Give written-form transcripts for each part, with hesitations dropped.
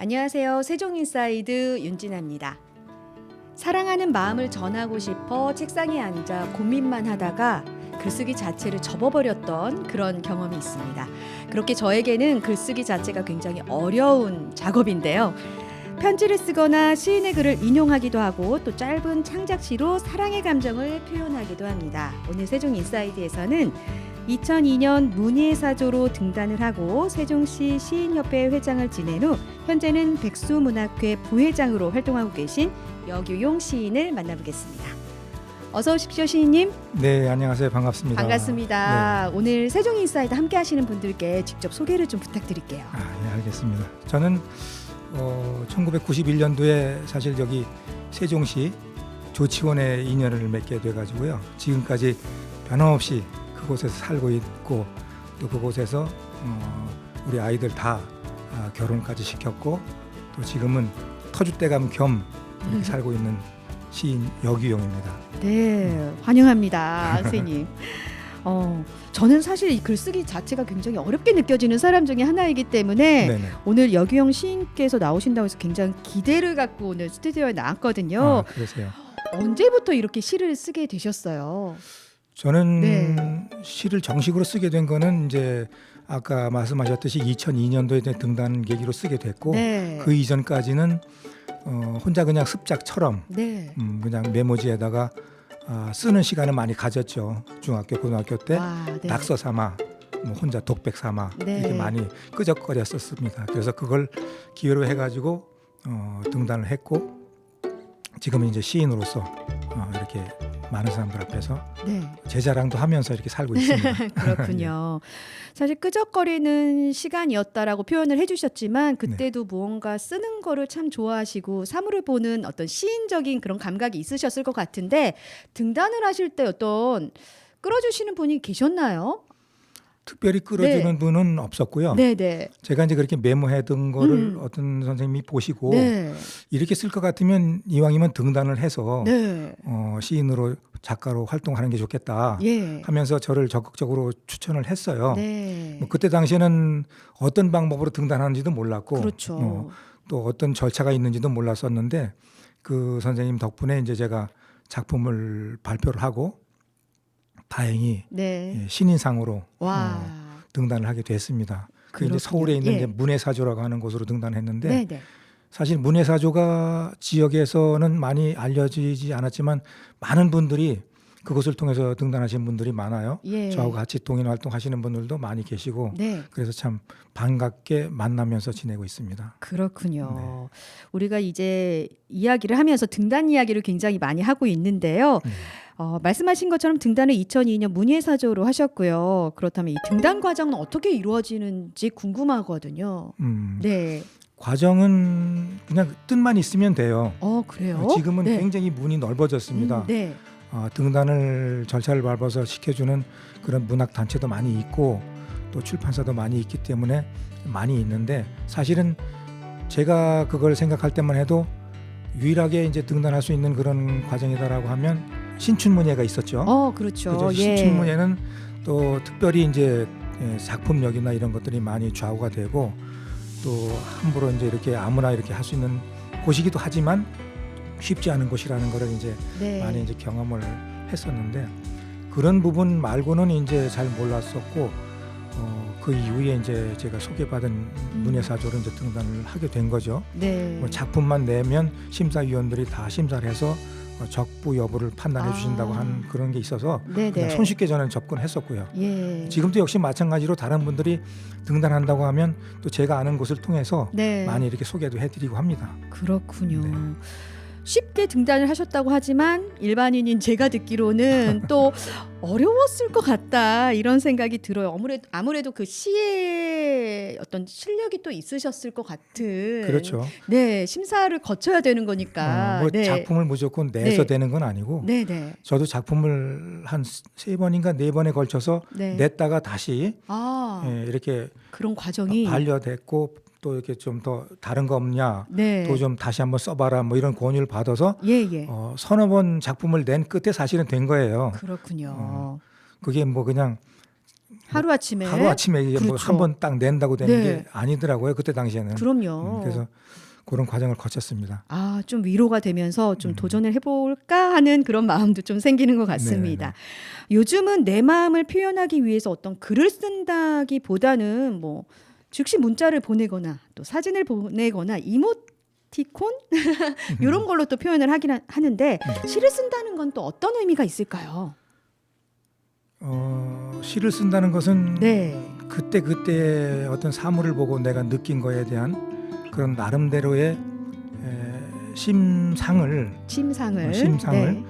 안녕하세요. 세종인사이드 윤진아입니다. 사랑하는 마음을 전하고 싶어 책상에 앉아 고민만 하다가 글쓰기 자체를 접어버렸던 그런 경험이 있습니다. 그렇게 저에게는 글쓰기 자체가 굉장히 어려운 작업인데요. 편지를 쓰거나 시인의 글을 인용하기도 하고 또 짧은 창작시로 사랑의 감정을 표현하기도 합니다. 오늘 세종인사이드에서는 2002년 문예의 사조로 등단을 하고 세종시 시인협회 회장을 지낸 후 현재는 백수문학회 부회장으로 활동하고 계신 여규용 시인을 만나보겠습니다. 어서 오십시오, 시인님. 네, 안녕하세요. 반갑습니다. 반갑습니다. 네. 오늘 세종인사이드 함께 하시는 분들께 직접 소개를 좀 부탁드릴게요. 네, 알겠습니다. 저는 1991년도에 사실 여기 세종시 조치원에 인연을 맺게 돼가지고요. 지금까지 변함없이 그곳에서 살고 있고 또 그곳에서 우리 아이들 다 결혼까지 시켰고 또 지금은 터줏대감 겸 이렇게 살고 있는 시인 여규용입니다. 네, 환영합니다, 선생님. 저는 사실 이 글쓰기 자체가 굉장히 어렵게 느껴지는 사람 중에 하나이기 때문에 네네. 오늘 여규용 시인께서 나오신다고 해서 굉장히 기대를 갖고 오늘 스튜디오에 나왔거든요. 그러세요. 언제부터 이렇게 시를 쓰게 되셨어요? 저는 네. 시를 정식으로 쓰게 된 거는 이제 아까 말씀하셨듯이 2002년도에 등단 계기로 쓰게 됐고 네. 그 이전까지는 혼자 그냥 습작처럼 네. 그냥 메모지에다가 쓰는 시간을 많이 가졌죠. 중학교, 고등학교 때 와, 네. 낙서 삼아, 뭐 혼자 독백 삼아 네. 이렇게 많이 끄적거렸었습니다. 그래서 그걸 기회로 해가지고 등단을 했고 지금은 이제 시인으로서 이렇게 많은 사람들 앞에서 네. 제 자랑도 하면서 이렇게 살고 있습니다. 그렇군요. 사실 끄적거리는 시간이었다라고 표현을 해주셨지만 그때도 무언가 쓰는 거를 참 좋아하시고 사물을 보는 어떤 시인적인 그런 감각이 있으셨을 것 같은데 등단을 하실 때 어떤 끌어주시는 분이 계셨나요? 특별히 끌어주는 네. 분은 없었고요. 네네. 제가 이제 그렇게 메모해둔 거를 어떤 선생님이 보시고 네. 이렇게 쓸 것 같으면 이왕이면 등단을 해서 네. 시인으로 작가로 활동하는 게 좋겠다 예. 하면서 저를 적극적으로 추천을 했어요. 네. 뭐 그때 당시에는 어떤 방법으로 등단하는지도 몰랐고 그렇죠. 또 어떤 절차가 있는지도 몰랐었는데 그 선생님 덕분에 이제 제가 작품을 발표를 하고 다행히 네. 신인상으로 와. 등단을 하게 됐습니다. 그 이제 그렇군요. 서울에 있는 예. 이제 문예사조라고 하는 곳으로 등단했는데 네네. 사실 문예사조가 지역에서는 많이 알려지지 않았지만 많은 분들이 그것을 통해서 등단하신 분들이 많아요. 예. 저하고 같이 동인 활동하시는 분들도 많이 계시고 네. 그래서 참 반갑게 만나면서 지내고 있습니다. 그렇군요. 우리가 이제 이야기를 하면서 등단 이야기를 굉장히 많이 하고 있는데요. 말씀하신 것처럼 등단을 2002년 문예사조로 하셨고요. 그렇다면 이 등단 과정은 어떻게 이루어지는지 궁금하거든요. 네. 과정은 그냥 뜻만 있으면 돼요. 그래요? 지금은 네. 굉장히 문이 넓어졌습니다. 네. 등단을 절차를 밟아서 시켜주는 그런 문학 단체도 많이 있고 또 출판사도 많이 있기 때문에 많이 있는데 사실은 제가 그걸 생각할 때만 해도 유일하게 이제 등단할 수 있는 그런 과정이다라고 하면 신춘문예가 있었죠. 그렇죠. 그죠? 예. 신춘문예는 또 특별히 이제 작품력이나 이런 것들이 많이 좌우가 되고 또 함부로 이제 이렇게 아무나 이렇게 할 수 있는 곳이기도 하지만 쉽지 않은 곳이라는 거를 이제 네. 많이 이제 경험을 했었는데 그런 부분 말고는 이제 잘 몰랐었고 그 이후에 이제 제가 소개받은 문예사조로 이제 등단을 하게 된 거죠. 네. 뭐 작품만 내면 심사위원들이 다 심사를 해서 적부 여부를 판단해 주신다고 한 그런 게 있어서 네네. 그냥 손쉽게 저는 접근했었고요. 예. 지금도 역시 마찬가지로 다른 분들이 등단한다고 하면 또 제가 아는 곳을 통해서 네. 많이 이렇게 소개도 해드리고 합니다. 그렇군요. 네. 쉽게 등단을 하셨다고 하지만 일반인인 제가 듣기로는 또 어려웠을 것 같다 이런 생각이 들어요. 아무래도 그 시의 어떤 실력이 또 있으셨을 것 같은. 그렇죠. 네, 심사를 거쳐야 되는 거니까. 뭐 네. 작품을 무조건 내서 네. 되는 건 아니고 네네. 저도 작품을 한 3번인가 4번에 걸쳐서 네. 냈다가 다시 이렇게 그런 과정이. 반려됐고 또 이렇게 좀 더 다른 거 없냐 네. 또 좀 다시 한번 써봐라 뭐 이런 권유를 받아서 예. 서너 번 작품을 낸 끝에 사실은 된 거예요. 그렇군요. 그게 뭐 그냥 하루 아침에. 이게 뭐 그렇죠. 한 번 딱 낸다고 되는 네. 게 아니더라고요. 그때 당시에는. 그럼요. 그래서 그런 과정을 거쳤습니다. 아, 좀 위로가 되면서 좀 음. 도전을 해볼까 하는 그런 마음도 좀 생기는 것 같습니다. 요즘은 내 마음을 표현하기 위해서 어떤 글을 쓴다기보다는 뭐 즉시 문자를 보내거나 또 사진을 보내거나 이모티콘 이런 걸로 또 표현을 하긴 하는데 시를 쓴다는 건 또 어떤 의미가 있을까요? 시를 쓴다는 것은 네, 그때의 어떤 사물을 보고 내가 느낀 거에 대한 그런 나름대로의 심상을 심상을. 심상을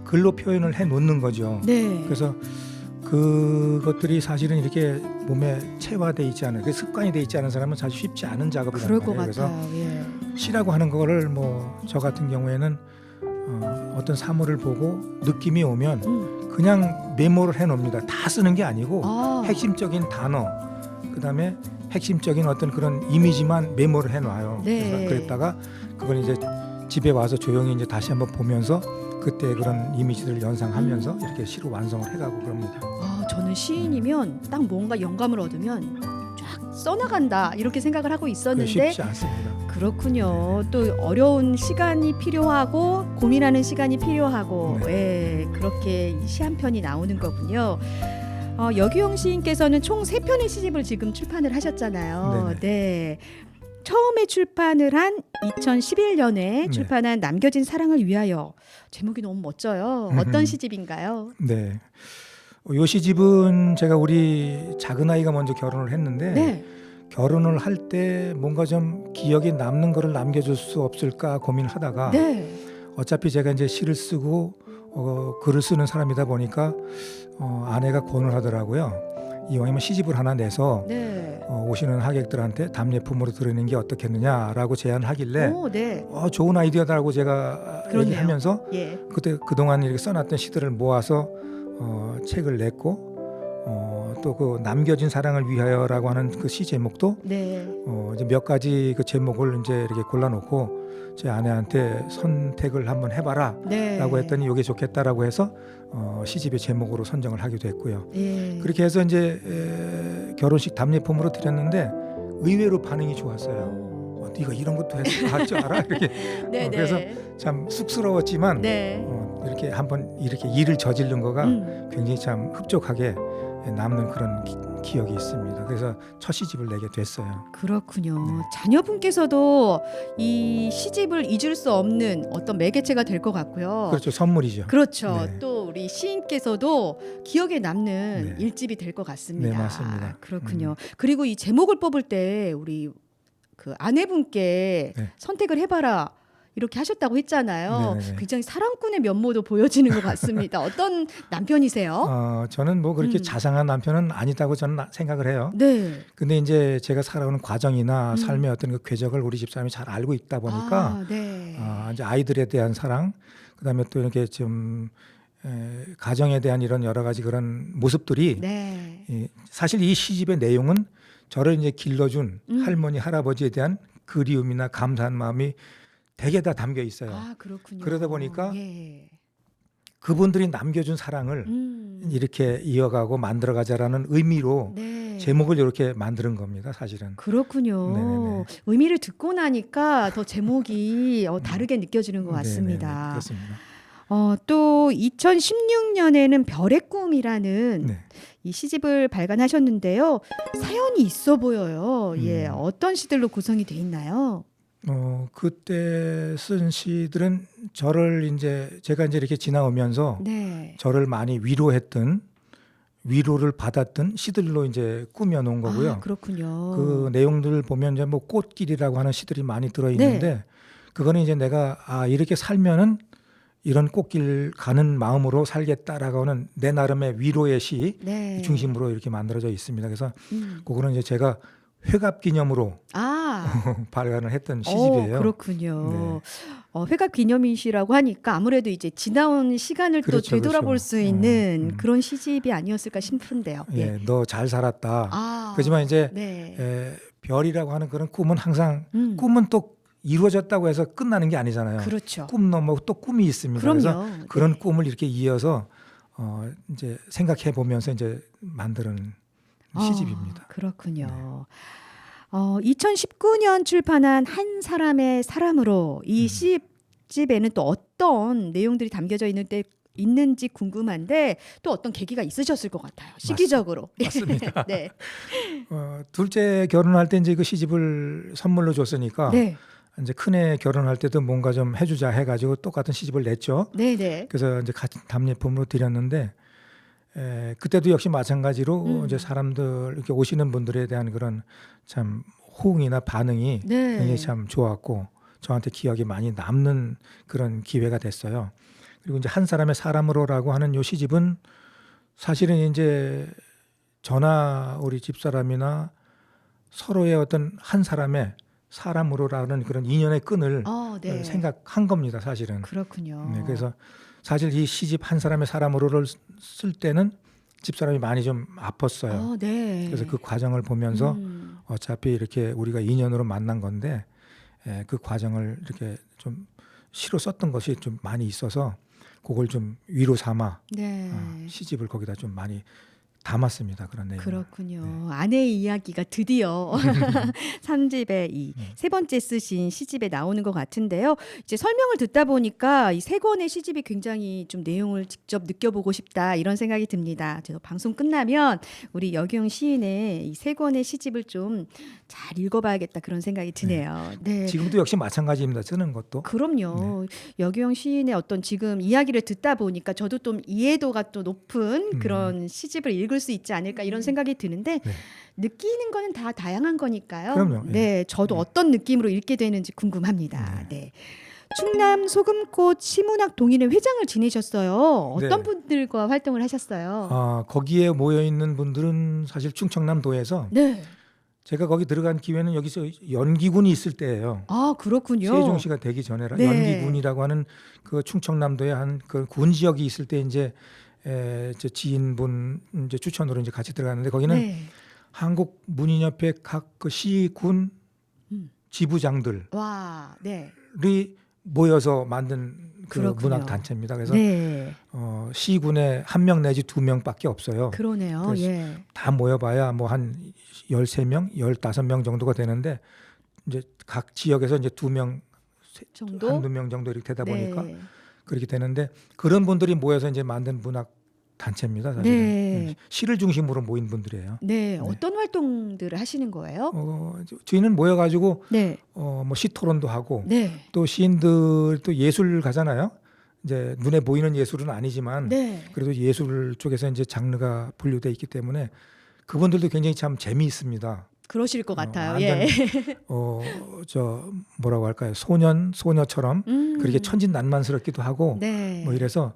글로 표현을 해 놓는 거죠. 네. 그래서 그것들이 사실은 이렇게 몸에 체화돼 있지 않은, 습관이 돼 있지 않은 사람은 사실 쉽지 않은 작업이라는 그럴 것 거예요. 그래서 같아요. 예. 시라고 하는 거를 뭐 저 같은 경우에는 어떤 사물을 보고 느낌이 오면 그냥 메모를 해 놓습니다. 다 쓰는 게 아니고 아, 핵심적인 단어, 그다음에 핵심적인 어떤 그런 이미지만 메모를 해 놔요. 네. 그래서 그랬다가 그걸 이제 집에 와서 조용히 이제 다시 한번 보면서 그때 그런 이미지들을 연상하면서 이렇게 시로 완성을 해가고 그럽니다. 아, 저는 시인이면 딱 뭔가 영감을 얻으면 쫙 써나간다 이렇게 생각을 하고 그게 있었는데 쉽지 않습니다. 그렇군요. 또 어려운 시간이 필요하고 고민하는 시간이 필요하고 예, 그렇게 시 한 편이 나오는 거군요. 여기용 시인께서는 총 3편의 시집을 지금 출판을 하셨잖아요. 네네. 네. 처음에 출판을 한 2011년에 네. 출판한 남겨진 사랑을 위하여. 제목이 너무 멋져요. 어떤 시집인가요? 네. 요 시집은 제가 우리 작은 아이가 먼저 결혼을 했는데 네. 결혼을 할 때 뭔가 좀 기억에 남는 거를 남겨줄 수 없을까 고민하다가 네. 어차피 제가 이제 시를 쓰고 글을 쓰는 사람이다 보니까 아내가 권을 하더라고요. 이왕이면 시집을 하나 내서 네. 오시는 하객들한테 답례품으로 드리는 게 어떻겠느냐라고 제안을 하길래 오, 네. 좋은 아이디어다라고 제가 그러네요. 얘기하면서 예. 그때 그동안 이렇게 써놨던 시들을 모아서 책을 냈고 또 그 남겨진 사랑을 위하여라고 하는 그 시 제목도 네. 이제 몇 가지 그 제목을 이제 이렇게 골라놓고 제 아내한테 선택을 한번 해봐라 네. 라고 했더니 이게 좋겠다라고 해서 시집의 제목으로 선정을 하기도 했고요. 예. 그렇게 해서 이제 결혼식 답례품으로 드렸는데 의외로 반응이 좋았어요. 네가 이런 것도 할 줄 알아? 이렇게 네, 그래서 네. 참 쑥스러웠지만 네. 이렇게 한번 이렇게 일을 저지른 거가 굉장히 참 흡족하게 남는 그런 기억이 있습니다. 그래서 첫 시집을 내게 됐어요. 그렇군요. 네. 자녀분께서도 이 시집을 잊을 수 없는 어떤 매개체가 될 것 같고요. 그렇죠. 선물이죠. 그렇죠. 네. 또 우리 시인께서도 기억에 남는 네. 일집이 될 것 같습니다. 네, 맞습니다. 그렇군요. 그리고 이 제목을 뽑을 때 우리 그 아내분께 네. 선택을 해봐라 이렇게 하셨다고 했잖아요. 네네네. 굉장히 사랑꾼의 면모도 보여지는 것 같습니다. 어떤 남편이세요? 저는 뭐 그렇게 자상한 남편은 아니다고 저는 생각을 해요. 네. 근데 이제 제가 살아오는 과정이나 음. 삶의 어떤 그 궤적을 우리 집사람이 잘 알고 있다 보니까 네. 이제 아이들에 대한 사랑, 그다음에 또 이렇게 좀 가정에 대한 이런 여러 가지 그런 모습들이 네. 사실 이 시집의 내용은 저를 이제 길러준 할머니 할아버지에 대한 그리움이나 감사한 마음이 대개 다 담겨 있어요. 아, 그렇군요. 그러다 보니까 예. 그분들이 남겨준 사랑을 이렇게 이어가고 만들어가자라는 의미로 네. 제목을 이렇게 만드는 겁니다. 사실은. 그렇군요. 네네네. 의미를 듣고 나니까 더 제목이 다르게 느껴지는 것 네네네. 같습니다. 그렇습니다. 또 2016년에는 별의 꿈이라는 네. 이 시집을 발간하셨는데요. 사연이 있어 보여요. 예, 어떤 시들로 구성이 돼 있나요? 그때 쓴 시들은 제가 이제 이렇게 지나오면서 네. 저를 많이 위로했던, 위로를 받았던 시들로 이제 꾸며 놓은 거고요. 아, 그렇군요. 그 내용들을 보면 이제 뭐 꽃길이라고 하는 시들이 많이 들어 있는데 그거는 이제 내가 이렇게 살면은 이런 꽃길 가는 마음으로 살겠다라고 하는 내 나름의 위로의 시 네. 중심으로 이렇게 만들어져 있습니다. 그래서 그거는 이제 제가 회갑 기념으로 발간을 했던 시집이에요. 그렇군요. 회갑 기념이시라고 하니까 아무래도 이제 지나온 시간을 그렇죠, 또 되돌아볼 그렇죠. 수 있는 그런 시집이 아니었을까 싶은데요. 예, 너 잘 살았다. 그렇지만 이제 네. 별이라고 하는 그런 꿈은 항상 꿈은 또 이루어졌다고 해서 끝나는 게 아니잖아요. 그렇죠. 꿈 넘어 또 꿈이 있습니다. 그럼요. 그래서 그런 네. 꿈을 이렇게 이어서 이제 생각해 보면서 이제 만드는 시집입니다. 그렇군요. 2019년 출판한 한 사람의 사람으로 이 시집에는 또 어떤 내용들이 담겨져 있는지 궁금한데 또 어떤 계기가 있으셨을 것 같아요. 시기적으로. 맞습니다. 네. 둘째 결혼할 때 이제 그 시집을 선물로 줬으니까 네. 이제 큰애 결혼할 때도 뭔가 좀 해주자 해가지고 똑같은 시집을 냈죠. 네, 네. 그래서 이제 같은 답례품으로 드렸는데 그때도 역시 마찬가지로 이제 사람들 이렇게 오시는 분들에 대한 그런 참 호응이나 반응이 네. 굉장히 참 좋았고 저한테 기억이 많이 남는 그런 기회가 됐어요. 그리고 이제 한 사람의 사람으로라고 하는 요 시집은 사실은 이제 저나 우리 집사람이나 서로의 어떤 한 사람의 사람으로라는 그런 인연의 끈을 네. 생각한 겁니다, 사실은. 그렇군요. 네, 그래서 사실 이 시집 한 사람의 사람으로를 쓸 때는 집사람이 많이 좀 아팠어요. 네. 그래서 그 과정을 보면서 어차피 이렇게 우리가 인연으로 만난 건데 그 과정을 이렇게 좀 시로 썼던 것이 좀 많이 있어서 그걸 좀 위로 삼아 네. 시집을 거기다 좀 많이 담았습니다. 그런 내용. 그렇군요. 아내의 이야기가 드디어 3집의 이 세 번째 쓰신 시집에 나오는 것 같은데요. 이제 설명을 듣다 보니까 이 세 권의 시집이 굉장히 좀 내용을 직접 느껴보고 싶다 이런 생각이 듭니다. 저도 방송 끝나면 우리 여기영 시인의 이 세 권의 시집을 좀 잘 읽어봐야겠다 그런 생각이 드네요. 네. 지금도 역시 마찬가지입니다. 쓰는 것도. 그럼요. 여기영 시인의 어떤 지금 이야기를 듣다 보니까 저도 좀 이해도가 또 높은 그런 시집을 읽을 수 있지 않을까 이런 생각이 드는데 네. 느끼는 거는 다 다양한 거니까요. 그럼요. 네, 저도 어떤 느낌으로 읽게 되는지 궁금합니다. 네. 충남 소금꽃 시문학 동인회 회장을 지내셨어요. 어떤 네. 분들과 활동을 하셨어요? 거기에 모여 있는 분들은 사실 충청남도에서 네. 제가 거기 들어간 기회는 여기서 연기군이 있을 때예요. 아, 그렇군요. 세종시가 되기 전에라 네. 연기군이라고 하는 그 충청남도의 한 그 군 지역이 있을 때 이제 제 지인분 이제 추천으로 이제 같이 들어갔는데 거기는 네. 한국 문인협회 각 그 시군 지부장들이 와, 네. 모여서 만든 그 그렇군요. 문학 단체입니다. 그래서 네. 시군에 한 명 내지 두 명밖에 없어요. 그러네요. 그래서 예. 다 모여봐야 뭐 한 13명, 15명 정도가 되는데 이제 각 지역에서 이제 두 명, 정도? 한두 명 정도 이렇게 되다 보니까 네. 그렇게 되는데 그런 분들이 모여서 이제 만든 문학 단체입니다. 사실은. 네. 시를 중심으로 모인 분들이에요. 네. 어떤 활동들을 하시는 거예요? 저희는 모여가지고 네. 뭐 시토론도 하고 네. 또 시인들 또 예술 가잖아요. 이제 눈에 보이는 예술은 아니지만 네. 그래도 예술 쪽에서 이제 장르가 분류돼 있기 때문에 그분들도 굉장히 참 재미있습니다. 그러실 것 같아요. 완전, 예. 저 뭐라고 할까요? 소녀처럼 그렇게 천진난만스럽기도 하고 네. 뭐 이래서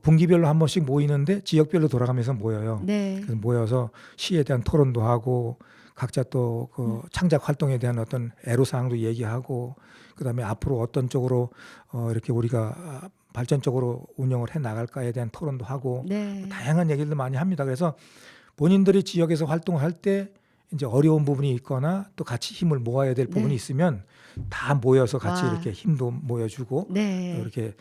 분기별로 한 번씩 모이는데 지역별로 돌아가면서 모여요. 네. 그래서 모여서 시에 대한 토론도 하고 각자 또 그 창작 활동에 대한 어떤 애로사항도 얘기하고 그다음에 앞으로 어떤 쪽으로 이렇게 우리가 발전적으로 운영을 해 나갈까에 대한 토론도 하고 네. 다양한 얘기들도 많이 합니다. 그래서 본인들이 지역에서 활동할 때 이제 어려운 부분이 있거나 또 같이 힘을 모아야 될 부분이 네. 있으면 다 모여서 같이 와. 이렇게 힘도 모여주고 네. 이렇게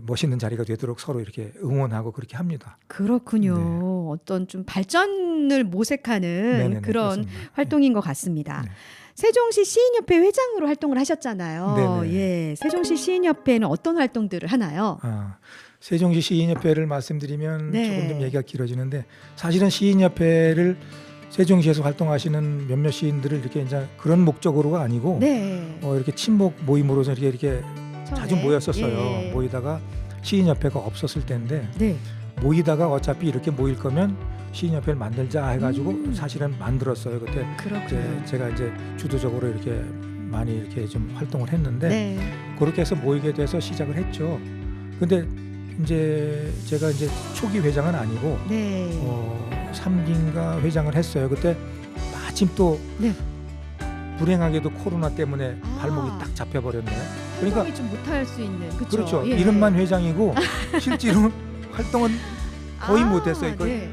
멋있는 자리가 되도록 서로 이렇게 응원하고 그렇게 합니다. 그렇군요. 네. 어떤 좀 발전을 모색하는 네네네, 그런 그렇습니다. 활동인 것 같습니다. 네. 세종시 시인협회 회장으로 활동을 하셨잖아요. 네네. 예, 세종시 시인협회는 어떤 활동들을 하나요? 세종시 시인협회를 말씀드리면 네. 조금 좀 얘기가 길어지는데 사실은 시인협회를 세종시에서 활동하시는 몇몇 시인들을 이렇게 이제 그런 목적으로가 아니고 네. 이렇게 친목 모임으로서 이렇게 자주 처음에. 모였었어요. 예. 모이다가 시인협회가 없었을 때인데 네. 모이다가 어차피 이렇게 모일 거면 시인협회를 만들자 해가지고 사실은 만들었어요. 그때 그렇군요. 제가 이제 주도적으로 이렇게 많이 이렇게 좀 활동을 했는데 네. 그렇게 해서 모이게 돼서 시작을 했죠. 근데 이제 제가 이제 초기 회장은 아니고 네. 3기인가 회장을 했어요. 그때 마침 또 네. 불행하게도 코로나 때문에 발목이 딱 잡혀버렸네요. 그러니까 활동이 좀 못할 수 있는 그렇죠. 예. 이름만 회장이고 실제로 활동은 거의 아, 못했어요. 이거 네.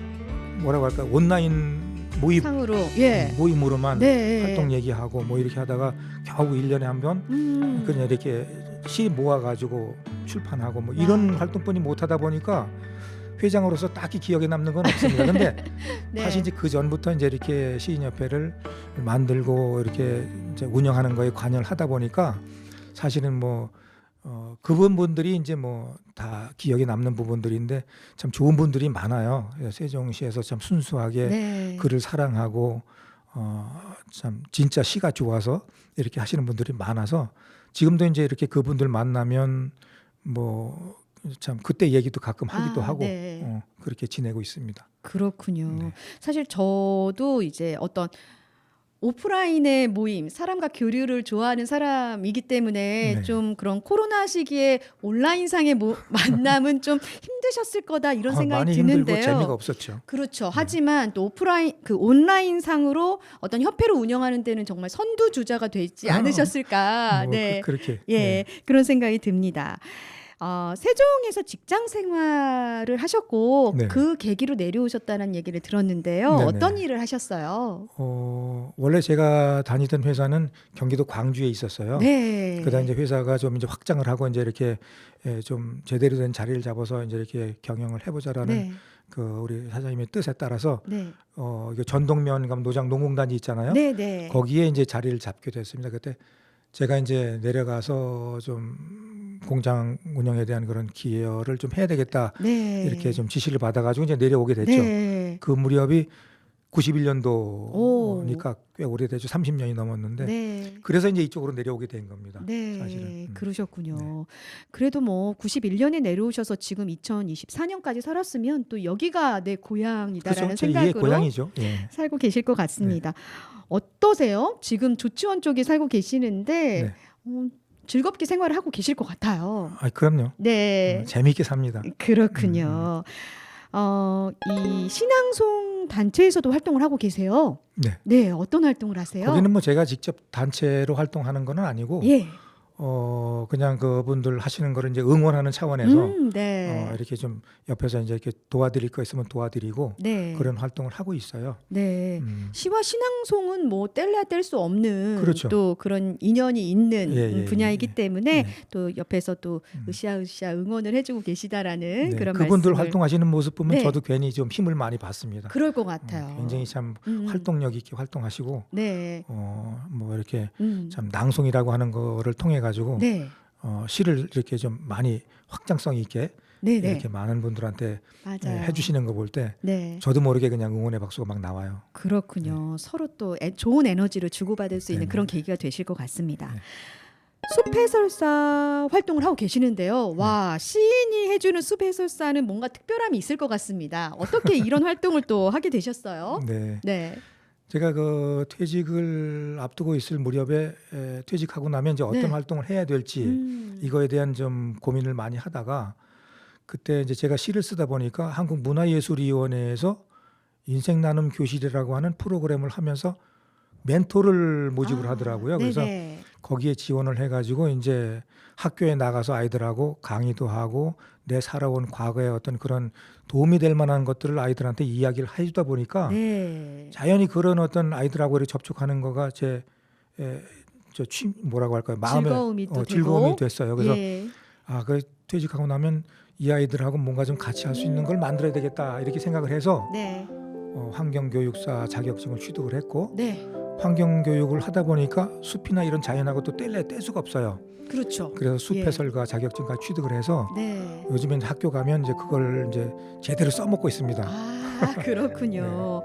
뭐라고 할까 온라인 모임 상으로 예. 모임으로만 네. 활동 얘기하고 뭐 이렇게 하다가 겨우 1년에 한 번 그냥 이렇게 시 모아가지고 출판하고 뭐 이런 활동뿐이 못하다 보니까 회장으로서 딱히 기억에 남는 건 없습니다. 근데 네. 사실 이제 그 전부터 이제 이렇게 시인협회를 만들고 이렇게 이제 운영하는 거에 관여를 하다 보니까 사실은 뭐 그분들이 이제 뭐 다 기억에 남는 부분들인데 참 좋은 분들이 많아요. 세종시에서 참 순수하게 네. 글을 사랑하고 참 진짜 시가 좋아서 이렇게 하시는 분들이 많아서 지금도 이제 이렇게 그분들 만나면 뭐 참 그때 얘기도 가끔 하기도 하고 네. 그렇게 지내고 있습니다. 그렇군요. 네. 사실 저도 이제 어떤 오프라인의 모임, 사람과 교류를 좋아하는 사람이기 때문에 네. 좀 그런 코로나 시기에 온라인상의 만남은 좀 힘드셨을 거다 이런 생각이 많이 힘들고 드는데요. 재미가 없었죠. 그렇죠. 하지만 또 오프라인 그 온라인 상으로 어떤 협회를 운영하는 데는 정말 선두주자가 되지 않으셨을까. 뭐 네. 그렇게 예, 그런 생각이 듭니다. 세종에서 직장 생활을 하셨고 네. 그 계기로 내려오셨다는 얘기를 들었는데요. 네네. 어떤 일을 하셨어요? 원래 제가 다니던 회사는 경기도 광주에 있었어요. 네. 그다음 이제 회사가 좀 이제 확장을 하고 이제 이렇게 좀 제대로 된 자리를 잡아서 이제 이렇게 경영을 해보자라는 네. 그 우리 사장님의 뜻에 따라서 네. 이거 전동면 노장 농공단지 있잖아요. 네, 네. 거기에 이제 자리를 잡게 됐습니다. 그때 제가 이제 내려가서 좀 공장 운영에 대한 그런 기여를 좀 해야 되겠다 네. 이렇게 좀 지시를 받아가지고 이제 내려오게 됐죠. 네. 그 무렵이 91년도니까 꽤 오래되죠. 30년이 넘었는데 네. 그래서 이제 이쪽으로 내려오게 된 겁니다. 네, 사실은. 그러셨군요. 네. 그래도 뭐 91년에 내려오셔서 지금 2024년까지 살았으면 또 여기가 내 고향이다라는 그렇죠. 제2의 생각으로 고향이죠. 예. 살고 계실 것 같습니다. 어떠세요? 지금 조치원 쪽에 살고 계시는데 네. 즐겁게 생활을 하고 계실 것 같아요. 그럼요. 네, 재미있게 삽니다. 그렇군요. 이 신앙송 단체에서도 활동을 하고 계세요. 네. 네, 어떤 활동을 하세요? 거기는 뭐 제가 직접 단체로 활동하는 건 아니고 예, 그냥 그분들 하시는 거를 이제 응원하는 차원에서 네, 이렇게 좀 옆에서 이제 이렇게 도와드릴 거 있으면 도와드리고 네, 그런 활동을 하고 있어요. 네. 음. 시와 신앙송은 뭐 뗄래야 뗄 수 없는 그렇죠. 또 그런 인연이 있는 예, 분야이기 예. 때문에 네. 또 옆에서 또 으쌰으쌰 응원을 해주고 계시다라는 네, 그런 그분들 말씀을 활동하시는 모습 보면 네. 저도 괜히 좀 힘을 많이 받습니다. 그럴 것 같아요. 굉장히 참 활동력 있게 활동하시고 네, 뭐 이렇게 음. 참 낭송이라고 하는 거를 통해 가지고 네, 시를 이렇게 좀 많이 확장성 있게 네, 네, 이렇게 많은 분들한테 맞아요. 해주시는 거 볼 때 네, 저도 모르게 그냥 응원의 박수가 막 나와요. 그렇군요. 서로 또 좋은 에너지를 주고받을 수 있는 네. 그런 계기가 되실 것 같습니다. 네. 숲해설사 활동을 하고 계시는데요. 와, 시인이 해주는 숲해설사는 뭔가 특별함이 있을 것 같습니다. 어떻게 이런 활동을 또 하게 되셨어요? 네. 네, 제가 그 퇴직을 앞두고 있을 무렵에 퇴직하고 나면 이제 어떤 네. 활동을 해야 될지 이거에 대한 좀 고민을 많이 하다가 그때 이제 제가 시를 쓰다 보니까 한국문화예술위원회에서 인생 나눔 교실이라고 하는 프로그램을 하면서 멘토를 모집을 하더라고요. 그래서 네네. 거기에 지원을 해가지고 이제 학교에 나가서 아이들하고 강의도 하고 내 살아온 과거의 어떤 그런 도움이 될 만한 것들을 아이들한테 이야기를 해주다 보니까 네. 자연히 그런 어떤 아이들하고 이렇게 접촉하는 거가 뭐라고 할까요? 마음의 즐거움이 또 즐거움이 되고. 됐어요. 그래서 예. 그 퇴직하고 나면 이 아이들하고 뭔가 좀 같이 할 수 있는 걸 만들어야 되겠다 이렇게 생각을 해서 네. 환경교육사 자격증을 취득을 했고 네. 환경교육을 하다 보니까 숲이나 이런 자연하고 또 뗄 수가 없어요. 그렇죠. 그래서 숲해설가 자격증까지 취득을 해서 네. 요즘엔 학교 가면 이제 그걸 이제 제대로 써먹고 있습니다. 그렇군요.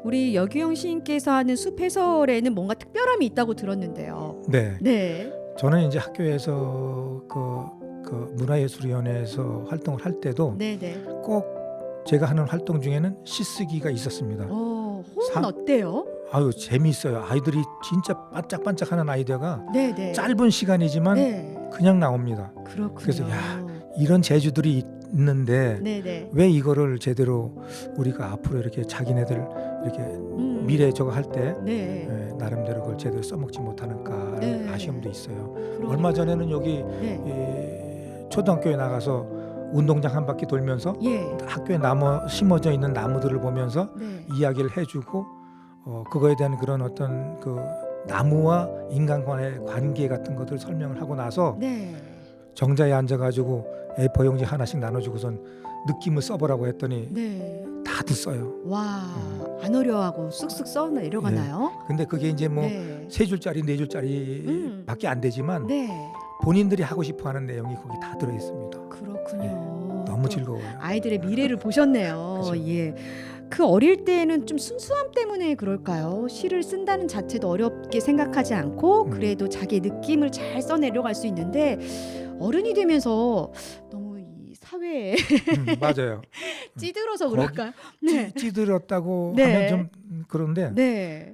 우리 여규영 시인께서 하는 숲 해설에는 뭔가 특별함이 있다고 들었는데요. 네. 네. 저는 이제 학교에서 그 문화예술위원회에서 활동을 할 때도 네네. 꼭 제가 하는 활동 중에는 시쓰기가 있었습니다. 호흡은 어때요? 재미있어요. 아이들이 진짜 반짝반짝하는 아이디어가 네네. 짧은 시간이지만 네. 그냥 나옵니다. 그렇군요. 그래서 이런 재주들이 있는데 네네. 왜 이거를 제대로 우리가 앞으로 이렇게 자기네들 이렇게 미래 저거 할 때 네. 나름대로 그걸 제대로 써먹지 못하는가 네. 아쉬움도 있어요. 그러니까요. 얼마 전에는 여기 네. 초등학교에 나가서 운동장 한 바퀴 돌면서 예. 학교에 심어져 있는 나무들을 보면서 네. 이야기를 해주고 그거에 대한 그런 어떤 그 나무와 인간 간의 관계 같은 것들을 설명을 하고 나서 네. 정자에 앉아가지고 A4 용지 하나씩 나눠주고선 느낌을 써보라고 했더니 네. 다들 써요. 와, 안 어려워하고 쑥쑥 써 내려가나요? 근데 그게 이제 뭐 네. 3줄짜리 4줄짜리밖에 안 되지만 네. 본인들이 하고 싶어하는 내용이 거기 다 들어 있습니다. 그렇군요. 너무 또 즐거워요. 아이들의 미래를 보셨네요. 그죠. 예. 그 어릴 때는 좀 순수함 때문에 그럴까요? 시를 쓴다는 자체도 어렵게 생각하지 않고 그래도 자기의 느낌을 잘 써내려갈 수 있는데 어른이 되면서 너무 이 사회에 맞아요. 찌들어서 거기 그럴까요? 네. 찌들었다고 네. 하면 좀 그런데 네.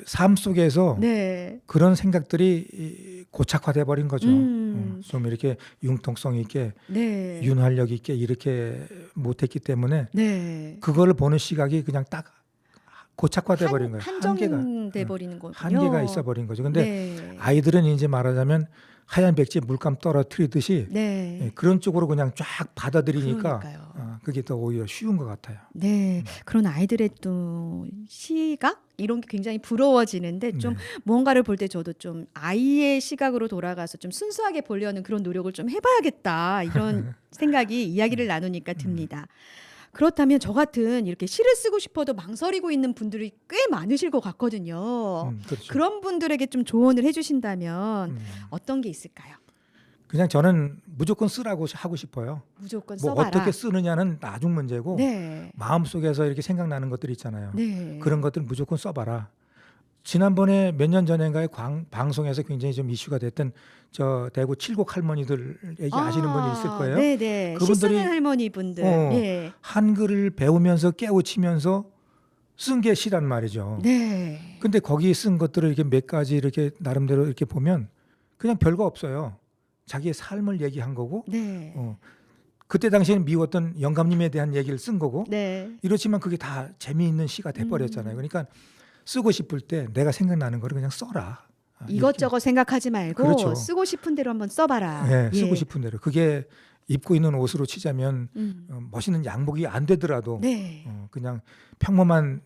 삶 속에서 네. 그런 생각들이 고착화돼 버린 거죠. 음. 좀 이렇게 융통성 있게 네. 윤활력 있게 이렇게 못했기 때문에 네. 그거를 보는 시각이 그냥 딱 고착화돼 버린 거예요. 한정돼 버리는 거군요. 한계가 있어 버린 거죠. 근데 네. 아이들은 이제 말하자면 하얀 백지에 물감 떨어뜨리듯이 네. 그런 쪽으로 그냥 쫙 받아들이니까 그러니까요. 그게 더 오히려 쉬운 것 같아요. 네, 그런 아이들의 또 시각 이런 게 굉장히 부러워지는데 좀 네. 무언가를 볼 때 저도 좀 아이의 시각으로 돌아가서 좀 순수하게 보려는 그런 노력을 좀 해봐야겠다 이런 생각이 이야기를 나누니까 듭니다. 그렇다면 저 같은 이렇게 시를 쓰고 싶어도 망설이고 있는 분들이 꽤 많으실 것 같거든요. 그렇죠. 그런 분들에게 좀 조언을 해주신다면 어떤 게 있을까요? 그냥 저는 무조건 쓰라고 하고 싶어요. 무조건 뭐 써봐라. 어떻게 쓰느냐는 나중 문제고 네. 마음속에서 이렇게 생각나는 것들 있잖아요. 네. 그런 것들 무조건 써봐라. 지난번에 몇 년 전인가에 방송에서 굉장히 좀 이슈가 됐던 저 대구 칠곡 할머니들 얘기 아시는 분이 있을 거예요. 네네. 그분들이- 시 쓰는 할머니 분들. 예. 한글을 배우면서 깨우치면서 쓴 게 시란 말이죠. 네. 근데 거기 쓴 것들을 이렇게 몇 가지 이렇게 나름대로 이렇게 보면 그냥 별거 없어요. 자기의 삶을 얘기한 거고 네. 그때 당시에는 미웠던 영감님에 대한 얘기를 쓴 거고 네. 이렇지만 그게 다 재미있는 시가 돼버렸잖아요. 그러니까 쓰고 싶을 때 내가 생각나는 거를 그냥 써라. 이것저것 생각하지 말고 그렇죠. 쓰고 싶은 대로 한번 써봐라. 네, 예. 쓰고 싶은 대로. 그게 입고 있는 옷으로 치자면 멋있는 양복이 안 되더라도 네. 그냥 평범한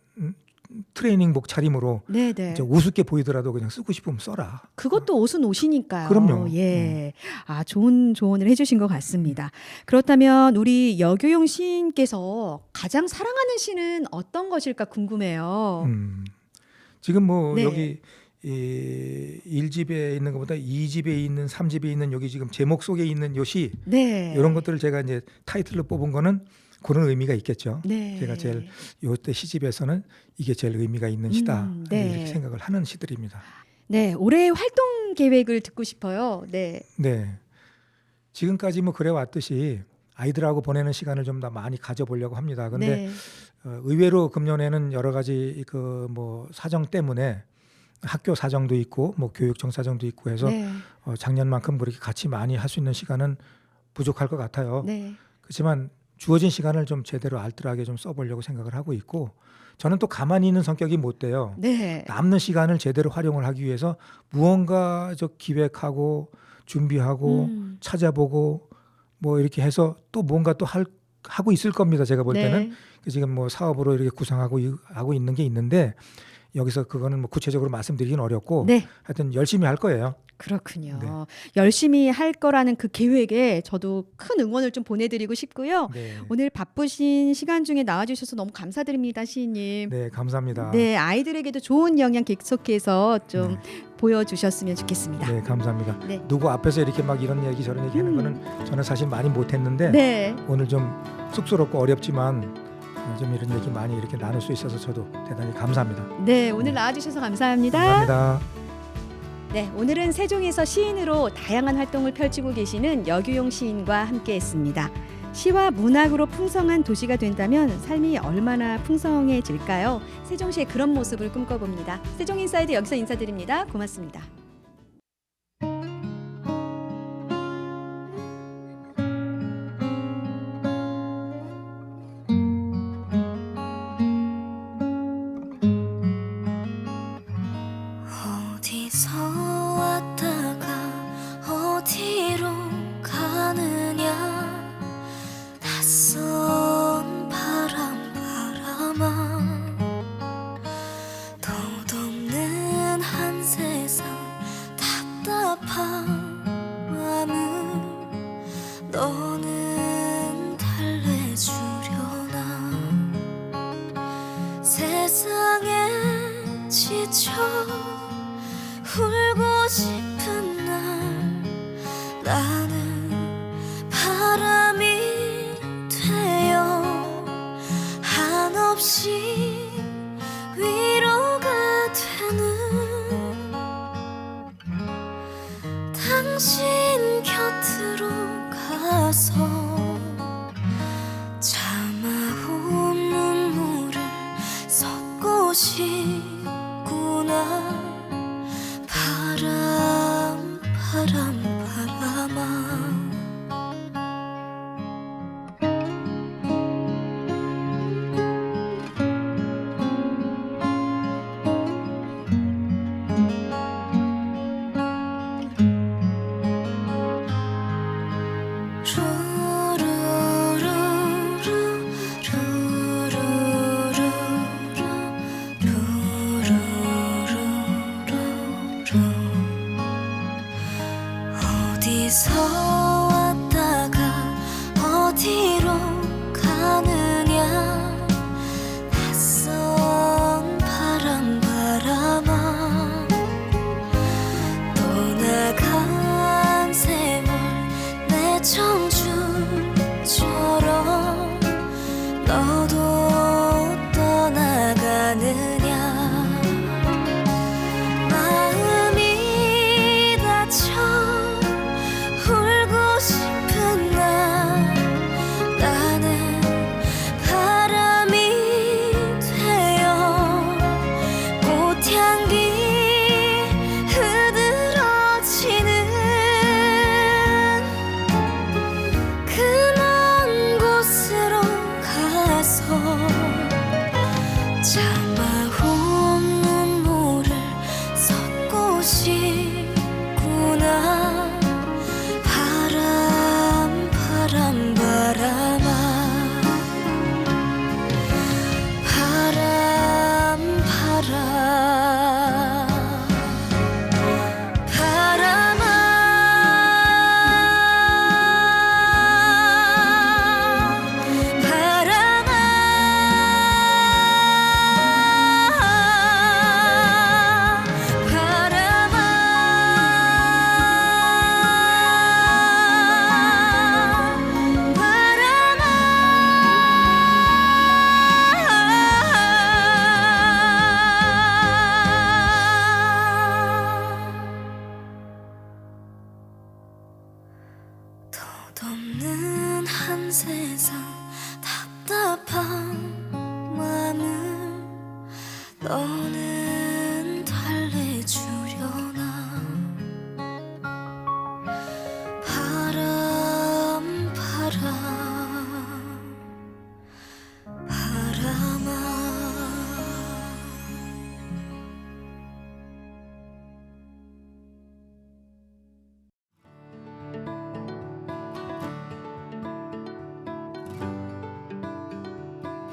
트레이닝복 차림으로 네네. 우습게 보이더라도 그냥 쓰고 싶으면 써라. 그것도 옷은 옷이니까요. 그럼요. 예. 아, 좋은 조언을 해주신 것 같습니다. 그렇다면 우리 여규용 시인께서 가장 사랑하는 시는 어떤 것일까 궁금해요. 지금 뭐 네. 여기 1집에 있는 것보다 2집에 있는 3집에 있는 여기 지금 제목 속에 있는 요시 네. 이런 것들을 제가 이제 타이틀로 뽑은 거는 그런 의미가 있겠죠. 네. 제가 제일 요때 시집에서는 이게 제일 의미가 있는 시다 네. 이렇게 생각을 하는 시들입니다. 네. 올해 활동 계획을 듣고 싶어요. 네. 네. 지금까지 뭐 그래 왔듯이 아이들하고 보내는 시간을 좀 더 많이 가져보려고 합니다. 근데 네. 의외로 금년에는 여러 가지 그 뭐 사정 때문에 학교 사정도 있고 뭐 교육청 사정도 있고 해서 네. 작년만큼 그렇게 같이 많이 할 수 있는 시간은 부족할 것 같아요. 네. 그렇지만 주어진 시간을 좀 제대로 알뜰하게 좀 써보려고 생각을 하고 있고 저는 또 가만히 있는 성격이 못 돼요. 네. 남는 시간을 제대로 활용을 하기 위해서 무언가 저 기획하고 준비하고 찾아보고 뭐 이렇게 해서 또 뭔가 또 하고 있을 겁니다. 제가 볼 때는 네. 지금 뭐 사업으로 이렇게 구상하고 하고 있는 게 있는데 여기서 그거는 뭐 구체적으로 말씀드리긴 어렵고 네. 하여튼 열심히 할 거예요. 그렇군요. 네. 열심히 할 거라는 그 계획에 저도 큰 응원을 좀 보내드리고 싶고요. 네, 오늘 바쁘신 시간 중에 나와주셔서 너무 감사드립니다, 시인님. 네 감사합니다. 네, 아이들에게도 좋은 영향 계속해서 좀 네. 보여주셨으면 좋겠습니다. 네 감사합니다. 네. 누구 앞에서 이렇게 막 이런 얘기 저런 얘기 하는 거는 저는 사실 많이 못했는데 네. 오늘 좀 쑥스럽고 어렵지만 좀 이런 얘기 많이 이렇게 나눌 수 있어서 저도 대단히 감사합니다. 네, 오늘 나와주셔서 감사합니다. 감사합니다. 네, 오늘은 세종에서 시인으로 다양한 활동을 펼치고 계시는 여규용 시인과 함께했습니다. 시와 문학으로 풍성한 도시가 된다면 삶이 얼마나 풍성해질까요? 세종시의 그런 모습을 꿈꿔봅니다. 세종인사이드 여기서 인사드립니다. 고맙습니다. 어디서 왔다가 어디로 가느냐 낯선 바람아 덧없는 한 세상 주려나 세상에 지쳐 울고 싶은 날 나는